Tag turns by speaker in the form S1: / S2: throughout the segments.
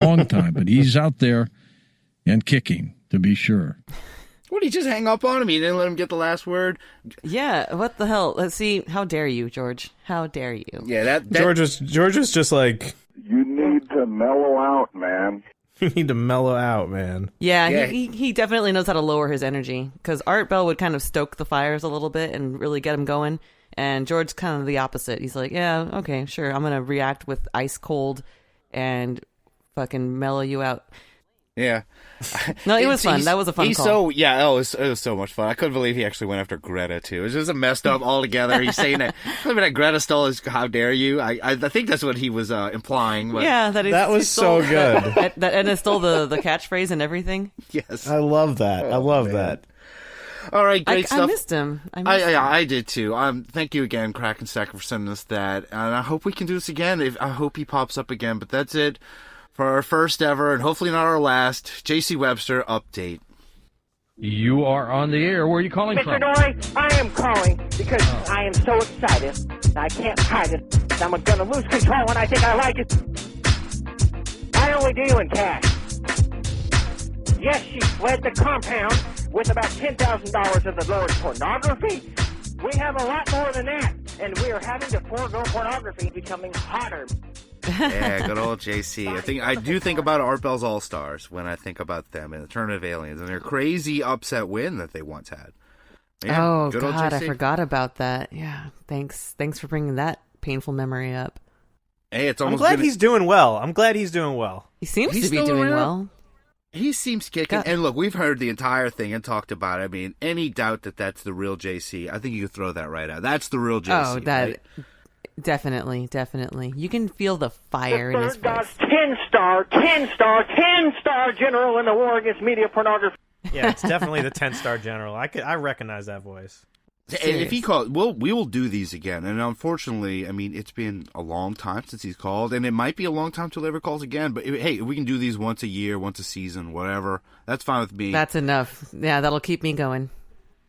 S1: long time, but he's out there and kicking, to be sure.
S2: What, did he just hang up on him? You didn't let him get the last word?
S3: Yeah, what the hell? Let's see. How dare you, George? How dare you?
S2: Yeah, that...
S4: George was just like...
S5: You need to mellow out, man.
S4: You need to mellow out, man.
S3: Yeah. He definitely knows how to lower his energy, because Art Bell would kind of stoke the fires a little bit and really get him going, and George's kind of the opposite. He's like, yeah, okay, sure, I'm going to react with ice cold and mellow you out.
S2: Yeah.
S3: No, it was fun. That was a fun call.
S2: It was so much fun. I couldn't believe he actually went after Greta, too. It was just messed up altogether. He's saying that Greta stole his how dare you. I think that's what he was implying. But...
S3: Yeah,
S4: that was so good.
S3: And it stole the catchphrase and everything.
S2: Yes.
S4: I love that. I love that.
S2: All right, great stuff.
S3: I missed him.
S2: I did, too. Thank you again, Kraken Stacker, for sending us that. And I hope we can do this again. I hope he pops up again. But that's it for our first ever, and hopefully not our last, J.C. Webster update.
S1: You are on the air. Where are you calling from?
S6: Mr. Norrie, I am calling because I am so excited. I can't hide it. I'm going to lose control when I think I like it. I only deal in cash. Yes, she fled the compound with about $10,000 of the Lord's pornography. We have a lot more than that, and we are having to forego pornography, becoming hotter.
S2: Yeah, good old JC. I do think about Art Bell's All-Stars when I think about them and the Tournament of Aliens and their crazy upset win that they once had. Yeah,
S3: oh, God, I forgot about that. Yeah, thanks for bringing that painful memory up.
S2: Hey, it's almost
S4: I'm glad he's doing well.
S3: He seems to be doing well.
S2: He seems kicking. And look, we've heard the entire thing and talked about it. I mean, any doubt that that's the real JC, I think you could throw that right out. That's the real JC.
S3: Oh, that...
S2: Right?
S3: Definitely. You can feel the fire in his voice.
S6: 10-star general in the war against media pornography.
S4: Yeah, it's definitely the 10-star general. I recognize that voice.
S2: And if he calls, we will do these again. And unfortunately, I mean, it's been a long time since he's called, and it might be a long time till he ever calls again. But hey, if we can do these once a year, once a season, whatever, that's fine with me.
S3: That's enough. Yeah, that'll keep me going.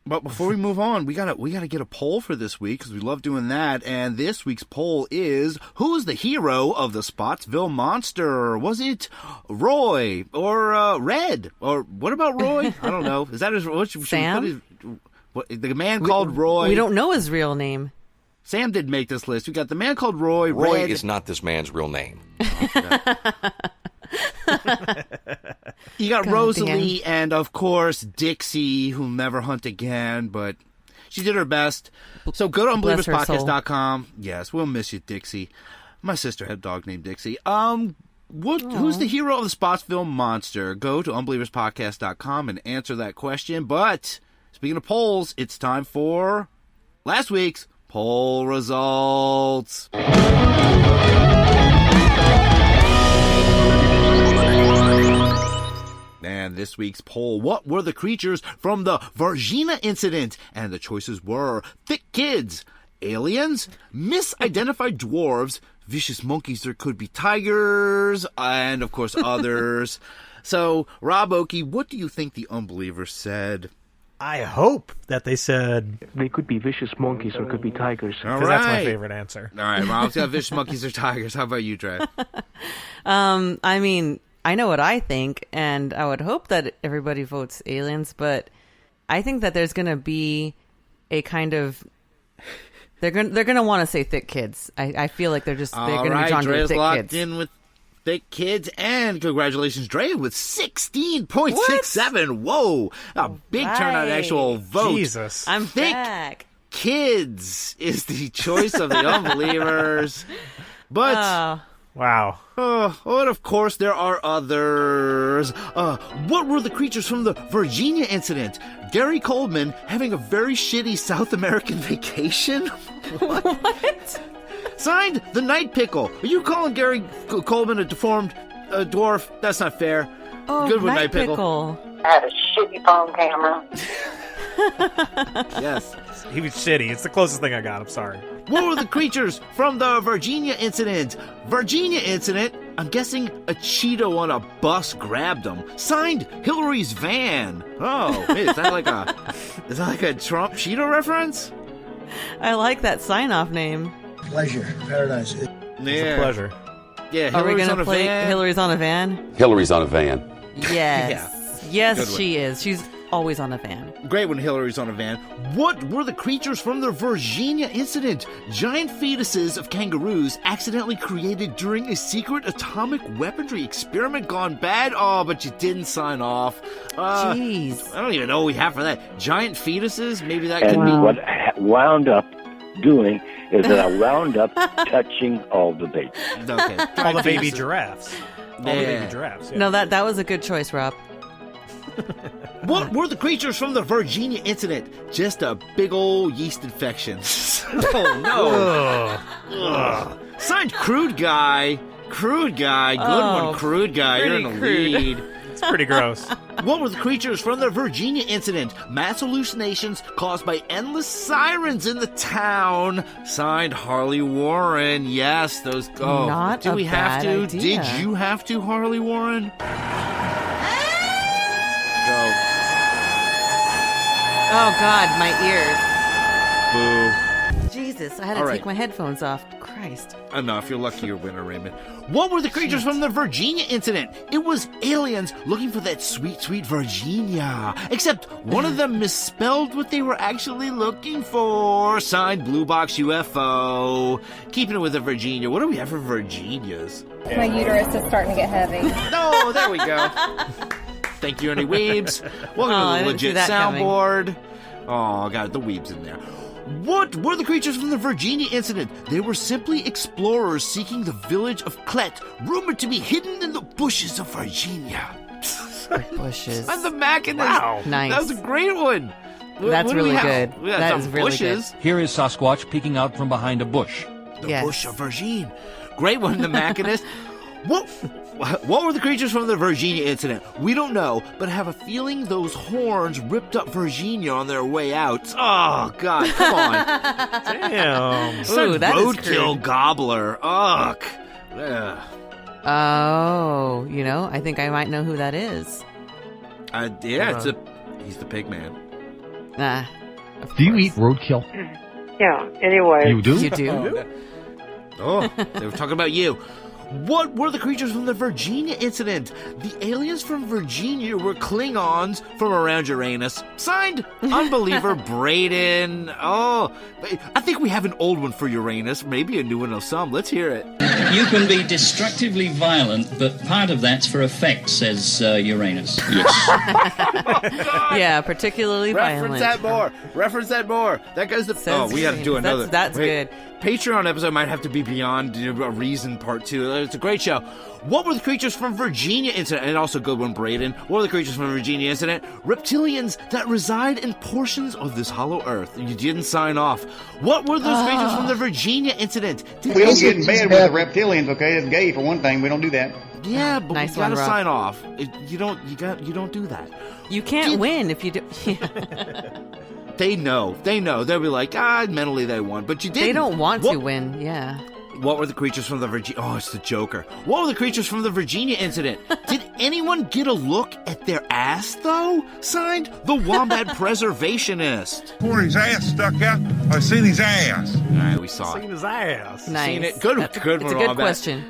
S2: But before we move on, we gotta get a poll for this week because we love doing that. And this week's poll is: who is the hero of the Spottsville Monster? Was it Roy or Red? Or what about Roy? I don't know. Is that his?
S3: Sam?
S2: The man called Roy.
S3: We don't know his real name.
S2: Sam did make this list. We got the man called Roy.
S7: Roy
S2: Red.
S7: is not this man's real name.
S2: You got Rosalie and, of course, Dixie, who'll never hunt again, but she did her best. So go to UnbelieversPodcast.com. Yes, we'll miss you, Dixie. My sister had a dog named Dixie. Who's the hero of the Spottsville Monster? Go to UnbelieversPodcast.com and answer that question. But speaking of polls, it's time for last week's poll results. And this week's poll: what were the creatures from the Virginia incident? And the choices were thick kids, aliens, misidentified dwarves, vicious monkeys, there could be tigers, and of course others. So, Rob Okey, what do you think the Unbelievers said?
S4: I hope that they said
S6: They could be vicious monkeys or could be tigers.
S4: because that's my favorite answer.
S2: All right, Rob's got vicious monkeys or tigers. How about you, Drea?
S3: I mean, I know what I think, and I would hope that everybody votes aliens, but I think that there's going to be a kind of... They're gonna want to say thick kids. I feel like they're going to be drawn to thick
S2: locked
S3: kids.
S2: in with thick kids, and congratulations, Drea, with 16.67. Whoa, a big turnout, actual vote.
S4: Jesus,
S3: I'm
S2: thick
S3: back.
S2: Kids is the choice of the Unbelievers, but.
S4: Wow.
S2: And of course, there are others. What were the creatures from the Virginia incident? Gary Coleman having a very shitty South American vacation? What? Signed, the Night Pickle. Are you calling Gary Coleman a deformed dwarf? That's not fair.
S3: Oh,
S2: good with Night Pickle.
S6: I had a shitty phone camera.
S2: Yes.
S4: He was shitty. It's the closest thing I got. I'm sorry.
S2: What were the creatures from the Virginia incident? Virginia incident? I'm guessing a Cheeto on a bus grabbed him. Signed, Hillary's van. Oh, wait, is that like a Trump Cheeto reference?
S3: I like that sign-off name.
S8: Pleasure, paradise.
S2: Yeah.
S4: It's a pleasure.
S2: Yeah,
S3: Are we
S2: Hillary's
S3: going
S2: on
S3: to
S2: a
S3: play
S2: van.
S3: Hillary's on a van?
S7: Hillary's on a van.
S3: Yes.
S2: Good
S3: Yes,
S2: one.
S3: she is. She's always on a van.
S2: Great when Hillary's on a van. What were the creatures from the Virginia incident? Giant fetuses of kangaroos accidentally created during a secret atomic weaponry experiment gone bad? Oh, but you didn't sign off.
S3: Jeez.
S2: I don't even know what we have for that. Giant fetuses? Maybe that could
S6: And
S2: be...
S6: what I wound up doing is that I wound up touching all the babies.
S2: Okay.
S4: All the baby
S2: fetuses.
S4: giraffes. All the
S2: Yeah.
S4: baby giraffes. Yeah.
S3: No, that was a good choice, Rob.
S2: What were the creatures from the Virginia incident? Just a big old yeast infection. Oh, no. Ugh. Signed Crude Guy. Crude Guy. Good
S3: Oh,
S2: one, Crude Guy. You're in the
S3: pretty crude.
S2: lead.
S4: It's pretty gross.
S2: What were the creatures from the Virginia incident? Mass hallucinations caused by endless sirens in the town. Signed Harley Warren. Yes, those... Oh,
S3: Not
S2: do
S3: a
S2: we have
S3: bad
S2: to?
S3: idea.
S2: Did you have to, Harley Warren? Go.
S3: Oh, God, my
S2: Boo.
S3: ears. Jesus, I had to
S2: All
S3: take
S2: right.
S3: my headphones off. Christ.
S2: Enough. You're lucky you're winner, Raymond. What were the creatures from the Virginia incident? It was aliens looking for that sweet, sweet Virginia. Except one of them misspelled what they were actually looking for. Signed Blue Box UFO. Keeping it with the Virginia. What do we have for Virginias?
S8: My uterus is starting to get heavy.
S2: No, there we go. Thank you, Ernie Weebs. Welcome
S3: Oh, I
S2: to the
S3: didn't see
S2: legit
S3: that coming.
S2: soundboard. Oh, got the Weebs in there. What were the creatures from the Virginia incident? They were simply explorers seeking the village of Clet, rumored to be hidden in the bushes of Virginia.
S3: Bushes.
S2: And the Mackinist.
S4: Wow.
S3: Nice.
S2: That was a great one.
S3: That's
S2: What do we
S3: really
S2: have?
S3: good.
S2: We got
S3: That
S2: some
S3: is really
S2: bushes.
S9: Here is Sasquatch peeking out from behind a bush.
S2: The
S3: Yes.
S2: bush of Virginia. Great one, the Mackinist. What were the creatures from the Virginia incident? We don't know, but have a feeling those horns ripped up Virginia on their way out. Oh, God, come on.
S4: Damn.
S3: Ooh, that is
S2: Roadkill
S3: crude.
S2: gobbler. Ugh. Ugh.
S3: Oh, I think I might know who that is.
S2: Yeah, he's the pig man.
S3: Of
S9: Do you
S3: course.
S9: eat roadkill?
S6: Yeah, anyway.
S9: You do?
S3: You do?
S2: Oh, they were talking about you. What were the creatures from the Virginia incident? The aliens from Virginia were Klingons from around Uranus. Signed, Unbeliever Braden. Oh, I think we have an old one for Uranus. Maybe a new one of some. Let's hear it.
S10: You can be destructively violent, but part of that's for effect, says Uranus. Yes.
S3: Yeah, particularly
S2: Reference
S3: violent.
S2: that more. Reference that more. That goes to...
S3: Says
S2: Oh, we have to do
S3: Uranus.
S2: another.
S3: That's good.
S2: Patreon episode might have to be beyond a reason part 2. It's a great show. What were the creatures from Virginia incident? And also good one, Braden. What were the creatures from Virginia incident? Reptilians that reside in portions of this hollow earth. You didn't sign off. What were those creatures from the Virginia incident?
S11: We don't get in bed with the reptilians, okay? It's gay for one thing. We don't do that.
S2: Yeah, but
S3: Nice
S2: we gotta
S3: one, Rob.
S2: sign off. You don't do that.
S3: You can't win if you do.
S2: They know. They'll be like, mentally they won, but you didn't.
S3: They don't want to win, yeah.
S2: What were the creatures from the Virginia... Oh, it's the Joker. What were the creatures from the Virginia incident? Did anyone get a look at their ass, though? Signed, the Wombat Preservationist.
S5: Poor his ass stuck out. I seen his ass.
S2: All right, we saw
S4: Seen
S2: it.
S4: his ass.
S3: Nice.
S2: Seen it. Good
S3: It's
S2: one,
S3: a good
S2: Wombat.
S3: question.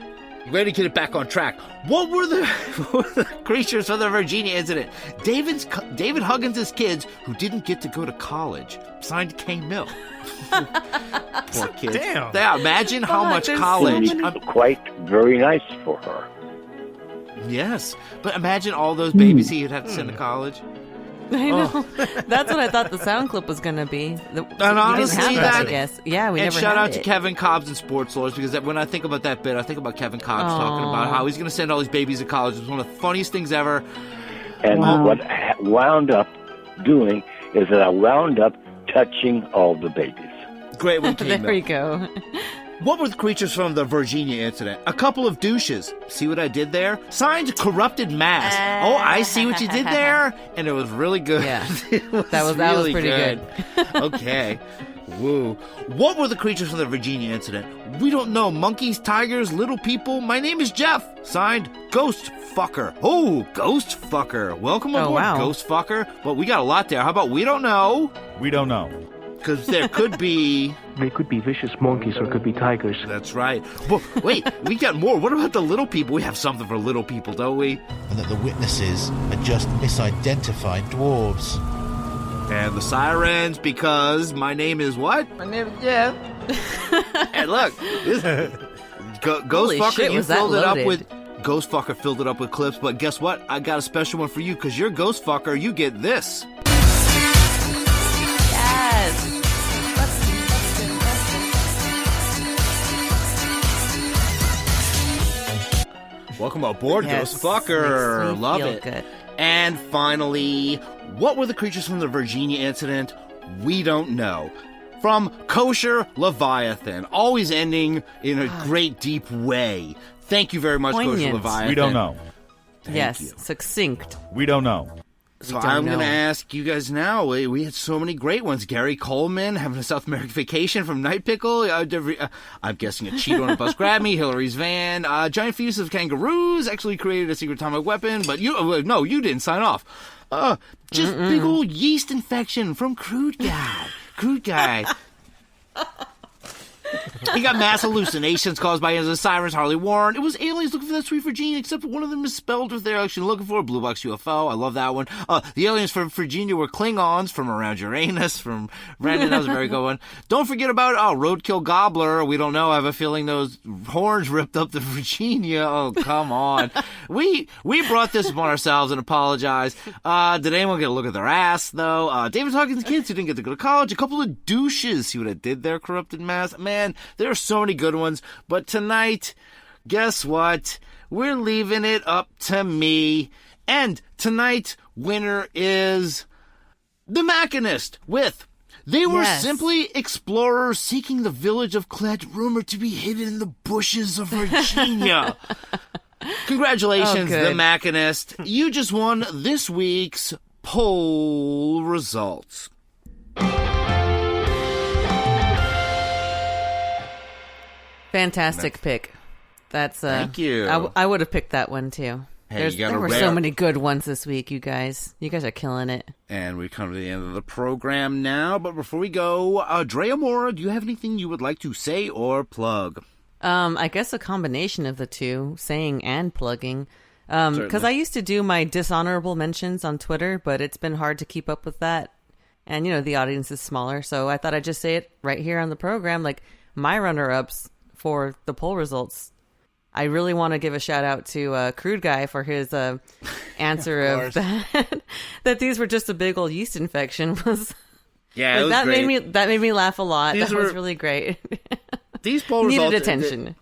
S2: Ready to get it back on track. What were the creatures from the Virginia incident? David Huggins' kids who didn't get to go to college. Signed, K. Mill. Poor kids.
S4: Damn.
S2: Yeah, imagine how much
S3: there's so
S2: college...
S3: many-
S6: Quite very nice for her.
S2: Yes, but imagine all those babies he'd have to send to college.
S3: I know. That's what I thought the sound clip was going to be.
S2: And honestly,
S3: I guess. Yeah, we
S2: and
S3: never
S2: shout
S3: had
S2: out to
S3: it.
S2: Kevin Cobbs and Sports Laws, because when I think about that bit, I think about Kevin Cobbs talking about how he's going to send all these babies to college. It was one of the funniest things ever.
S6: And what I wound up doing is that I wound up touching all the babies.
S2: Great one, K.
S3: There
S2: Mill.
S3: we go.
S2: What were the creatures from the Virginia incident? A couple of douches. See what I did there? Signed, Corrupted Mass. Oh, I see what you did there. And it was really good.
S3: Yeah.
S2: It was
S3: That was
S2: really
S3: pretty good.
S2: Okay. Woo. What were the creatures from the Virginia incident? We don't know. Monkeys, tigers, little people. My name is Jeff. Signed, Ghost Fucker. Oh, Ghost Fucker. Welcome aboard,
S3: wow.
S2: Ghost Fucker. But we got a lot there. How about we don't know?
S9: We don't know.
S2: Because there could be...
S7: They could be vicious monkeys or could be tigers.
S2: That's right. Well, wait, we got more. What about the little people? We have something for little people, don't we?
S12: And that the witnesses are just misidentified dwarves.
S2: And the sirens, because my name is what?
S13: My name is Jeff.
S2: And look, this Ghostfucker, you filled it up with... Ghostfucker filled it up with clips, but guess what? I got a special one for you, because you're Ghostfucker. You get this.
S3: Yes.
S2: Welcome aboard, Ghostfucker. Love it.
S3: Good.
S2: And finally, what were the creatures from the Virginia incident? We don't know. From Kosher Leviathan, always ending in a great deep way. Thank you very much,
S3: Poignant.
S2: Kosher Leviathan.
S1: We don't know.
S3: Yes, succinct.
S1: We don't know.
S2: So I'm going to ask you guys now. We had so many great ones. Gary Coleman having a South American vacation from Night Pickle. I'm guessing a Cheeto on a bus grabbed me. Hillary's van. Giant fetus of kangaroos actually created a secret atomic weapon. But you didn't sign off. Just big old yeast infection from Crude Guy. Crude Guy. He got mass hallucinations caused by the sirens, Harley Warren. It was aliens looking for that sweet Virginia, except one of them misspelled what they're actually looking for. Blue box UFO. I love that one. The aliens from Virginia were Klingons from around Uranus. From Brandon, that was a very good one. Don't forget about Roadkill Gobbler. We don't know. I have a feeling those horns ripped up the Virginia. Oh, come on. We brought this upon ourselves and apologize. Did anyone get a look at their ass, though? David Hawkins' kids who didn't get to go to college. A couple of douches. See what I did there, corrupted mass? Man, there are so many good ones, but tonight, guess what? We're leaving it up to me. And tonight's winner is The Machinist with They Were Simply Explorers Seeking the Village of Clet, rumored to be hidden in the bushes of Virginia. Congratulations, The Machinist. You just won this week's poll results.
S3: Fantastic pick. That's
S2: Thank you.
S3: I would have picked that one too.
S2: Hey,
S3: there were so many good ones this week, you guys. You guys are killing it.
S2: And we come to the end of the program now. But before we go, Drea, Mora, do you have anything you would like to say or plug?
S3: I guess a combination of the two, saying and plugging. Because I used to do my dishonorable mentions on Twitter, but it's been hard to keep up with that. And, the audience is smaller, so I thought I'd just say it right here on the program. Like, my runner-ups for the poll results, I really want to give a shout out to Crude Guy for his answer of that these were just a big old yeast infection.
S2: Yeah, it was
S3: that
S2: great.
S3: made me laugh a lot. That was really great.
S2: These poll
S3: needed
S2: results,
S3: attention.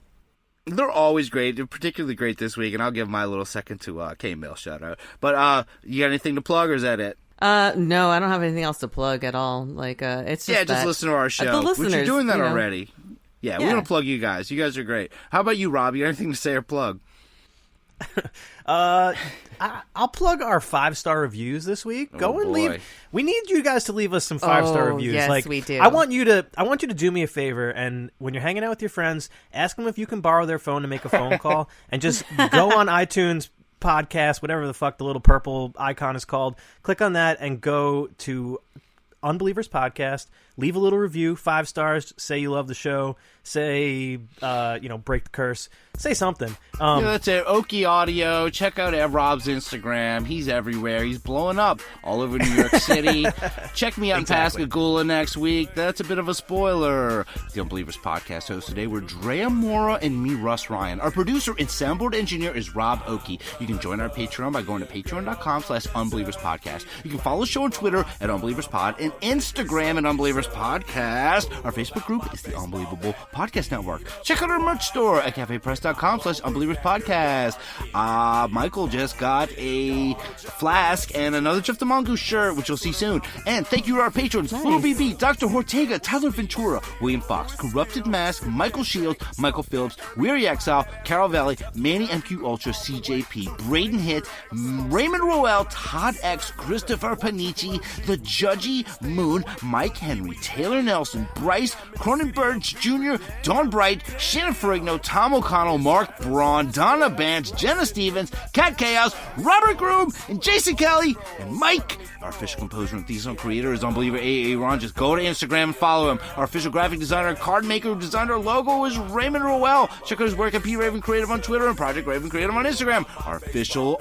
S2: They're always great. They're particularly great this week, and I'll give my little second to K-Mail shout out. But you got anything to plug, or is that it?
S3: No, I don't have anything else to plug at all. Like, it's just
S2: just listen to our show.
S3: The listeners,
S2: you're doing that already. Yeah, we're gonna plug you guys. You guys are great. How about you, Rob? You got anything to say or plug?
S4: I'll plug our 5-star reviews this week. Go and leave. We need you guys to leave us some 5-star reviews.
S3: Yes, we do.
S4: I want you to do me a favor, and when you're hanging out with your friends, ask them if you can borrow their phone to make a phone call, and just go on iTunes Podcast, whatever the fuck the little purple icon is called. Click on that and go to Unbelievers Podcast. Leave a little review, 5 stars. Say you love the show. Say, break the curse. Say something.
S2: That's it. Okey Audio. Check out Rob's Instagram. He's everywhere. He's blowing up all over New York City. Check me out in Pascagoula next week. That's a bit of a spoiler. The Unbelievers Podcast host today were Drea, Mora, and me, Rus Ryan. Our producer and soundboard engineer is Rob Okey. You can join our Patreon by going to patreon.com/UnbelieversPodcast. You can follow the show on Twitter at UnbelieversPod and Instagram at UnbelieversPodcast. Our Facebook group is the Unbelievable Podcast Network. Check out our merch store at cafepress.com/UnbelieversPodcast. Michael just got a flask and another Jeff the Mongoose shirt, which you'll see soon. And thank you to our patrons, Little BB, Dr. Ortega, Tyler Ventura, William Fox, Corrupted Mask, Michael Shields, Michael Phillips, Weary Exile, Carol Valley, Manny MQ Ultra, CJP, Braden Hitt, Raymond Roel, Todd X, Christopher Panici, The Judgy Moon, Mike Henry, Taylor Nelson, Bryce, Cronenberg Jr., Dawn Bright, Shannon Ferrigno, Tom O'Connell, Mark Braun, Donna Bance, Jenna Stevens, Kat Chaos, Robert Groom, and Jason Kelly, and Mike. Our official composer and theme song creator is Unbeliever A.A. Ron. Just go to Instagram and follow him. Our official graphic designer and card maker who designed our logo is Raymond Rowell. Check out his work at P. Raven Creative on Twitter and Project Raven Creative on Instagram. Our official